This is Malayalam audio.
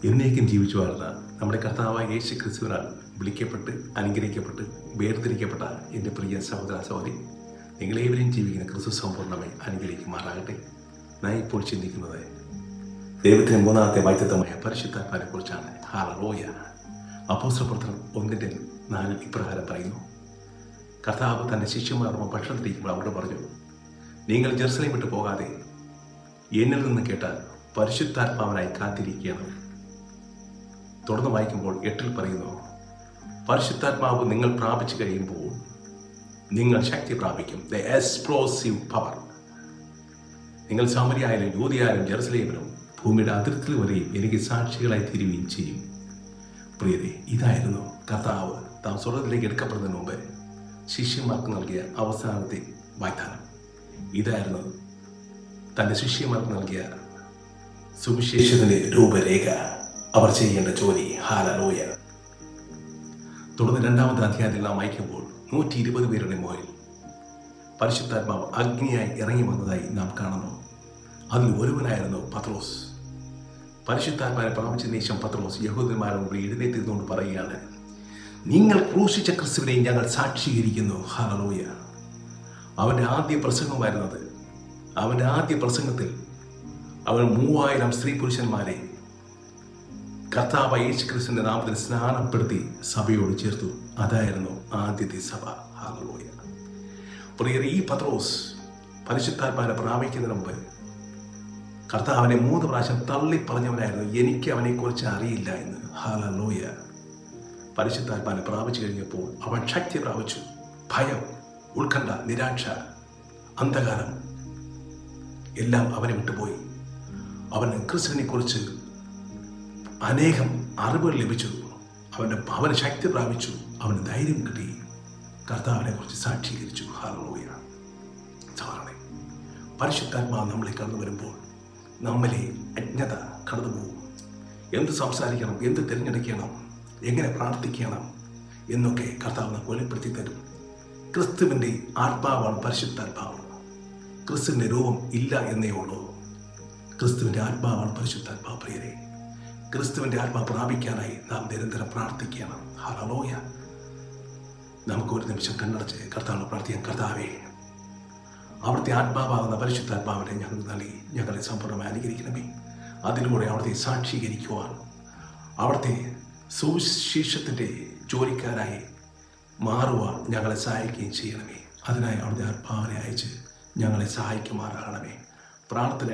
എന്നേക്കും ജീവിച്ചു വളർന്ന നമ്മുടെ കർത്താവായ യേശു ക്രിസ്തുവിനാൽ വിളിക്കപ്പെട്ട് അനുഗ്രഹിക്കപ്പെട്ട് വേർതിരിക്കപ്പെട്ട എൻ്റെ പ്രിയ സഹോദര സഹോദരി, നിങ്ങളേവരെയും ജീവിക്കുന്ന ക്രിസ്തു സമ്പൂർണ്ണമായി അനുഗ്രഹിക്കുമാറാകട്ടെ. ഞാൻ ഇപ്പോൾ ചിന്തിക്കുന്നത് ദൈവത്തിന് മൂന്നാമത്തെ വാഗ്ദത്തമായ പരിശുദ്ധാത്മാവിനെ കുറിച്ചാണ്. ഹല്ലേലൂയ. അപ്പോസ്തലപ്രവർത്തനം 1:4 ഇപ്രകാരം പറയുന്നു: കർത്താവ് തൻ്റെ ശിഷ്യന്മാർമ്മ ഭക്ഷണത്തിരിക്കുമ്പോൾ അവരോട് പറഞ്ഞു, നിങ്ങൾ ജെറുസലേം വിട്ടു പോകാതെ എന്നിൽ നിന്ന് കേട്ടാൽ പരിശുദ്ധാത്മാവിനായി കാത്തിരിക്കണം. തുടർന്ന് വായിക്കുമ്പോൾ 8 പറയുന്നു, പരിശുദ്ധാത്മാവ് നിങ്ങൾ പ്രാപിച്ചു കഴിയുമ്പോൾ നിങ്ങൾ ശക്തി പ്രാപിക്കും. The explosive power. നിങ്ങൾ സാമരിയായാലും യൂദയായാലും ജെറുസലേമിലും ഭൂമിയുടെ അതിർത്തികൾ വരെയും എനിക്ക് സാക്ഷികളായി തീരുകയും ചെയ്യും. പ്രിയരെ, ഇതായിരുന്നു കർത്താവ് താൻ സ്വർഗ്ഗത്തിലേക്ക് എടുക്കപ്പെടുന്നതിന് മുമ്പ് ശിഷ്യന്മാർക്ക് നൽകിയ അവസാനത്തെ വാഗ്ദാനം. ഇതായിരുന്നു തൻ്റെ ശിഷ്യന്മാർക്ക് നൽകിയ സുവിശേഷത്തിന്റെ രൂപരേഖ, അവർ ചെയ്യേണ്ട ജോലി. ഹല്ലേലൂയ. തുടർന്ന് 2-ാമത്തെ അധ്യായത്തിൽ നാം വായിക്കുമ്പോൾ 120 പേരുടെ മുകളിൽ പരിശുദ്ധാത്മാവ് അഗ്നിയായി ഇറങ്ങി വന്നതായി നാം കാണുന്നു. അതിൽ ഒരുവനായിരുന്നു പത്രോസ്. പരിശുദ്ധാത്മാവിനെ പ്രാപിച്ചതിന് ശേഷം പത്രോസ് യഹൂദന്മാരുടെ മുമ്പിൽ എഴുന്നേറ്റിരുന്നുകൊണ്ട് പറയുകയാണ്, നിങ്ങൾ ക്രൂശിച്ച ക്രിസ്തുവിനെ ഞങ്ങൾ സാക്ഷീകരിക്കുന്നു. ഹല്ലേലൂയ. അവൻ്റെ ആദ്യ പ്രസംഗമായിരുന്നത്. അവൻ്റെ ആദ്യ പ്രസംഗത്തിൽ അവൻ 3000 സ്ത്രീ പുരുഷന്മാരെ കർത്താവ് യേശു ക്രിസ്തുവിന്റെ നാമത്തിൽ സ്നാനപ്പെടുത്തി സഭയോട് ചേർത്തു. അതായിരുന്നു ആദ്യത്തെ സഭ. ഹല്ലേലൂയ. പ്രിയരെ, ഈ പത്രോസ് പരിശുദ്ധാത്മാവിനെ പ്രാപിക്കുന്നതിന് മുമ്പ് കർത്താവിനെ 3 പ്രാവശ്യം തള്ളി പറഞ്ഞവനായിരുന്നു, എനിക്ക് അവനെക്കുറിച്ച് അറിയില്ല എന്ന്. ഹല്ലേലൂയ. പരിശുദ്ധാത്മാവിനെ പ്രാപിച്ചു കഴിഞ്ഞപ്പോൾ അവൻ ശക്തി പ്രാപിച്ചു. ഭയം, ഉത്കണ്ഠ, നിരാശ, അന്ധകാരം എല്ലാം അവനെ വിട്ടുപോയി. അവന് ക്രിസ്തുവിനെ കുറിച്ച് അനേകം അറിവുകൾ ലഭിച്ചു. അവന് ശക്തി പ്രാപിച്ചു. അവന് ധൈര്യം കിട്ടി. കർത്താവിനെ കുറിച്ച് സാക്ഷീകരിച്ചു. ഹല്ലേലൂയ. സഹോദരനെ, പരിശുദ്ധാത്മാവ് നമ്മളെ കടന്നു വരുമ്പോൾ നമ്മളെ അജ്ഞത കടന്നു പോകും. എന്ത് സംസാരിക്കണം, എന്ത് തിരഞ്ഞെടുക്കണം, എങ്ങനെ പ്രാർത്ഥിക്കണം എന്നൊക്കെ കർത്താവ് നമുക്ക് വെളിപ്പെടുത്തി തരും. ക്രിസ്തുവിൻ്റെ ആത്മാവാണ് പരിശുദ്ധാത്മാവ്. ക്രിസ്തുവിൻ്റെ രൂപം ഇല്ല എന്നേ ഉള്ളൂ. ക്രിസ്തുവിൻ്റെ ആത്മാവാണ് പരിശുദ്ധാത്മാവ്. പ്രിയരെ, ക്രിസ്തുവിൻ്റെ ആത്മാവ് പ്രാപിക്കാനായി നാം നിരന്തരം പ്രാർത്ഥിക്കണം. ഹല്ലേലൂയ. നമുക്ക് ഒരു നിമിഷം കണ്ണടച്ച് കർത്താവിനെ പ്രാർത്ഥിക്കാം. കർത്താവേ, അവിടുത്തെ ആത്മാവാകുന്ന പരിശുദ്ധാത്മാവിനെ ഞങ്ങൾ നൽകി ഞങ്ങളെ സമ്പൂർണ്ണമായി അനുഗ്രഹിക്കണമേ. അതിലൂടെ അവിടുത്തെ സാക്ഷീകരിക്കുവാൻ, അവിടുത്തെ സുവിശേഷത്തിൻ്റെ ജോലിക്കാരായി മാറുവാൻ ഞങ്ങളെ സഹായിക്കുകയും ചെയ്യണമേ. അതിനായി അവിടുത്തെ ആത്മാവിനെ അയച്ച് ഞങ്ങളെ സഹായിക്കുമാറാകണമേ. പ്രാർത്ഥന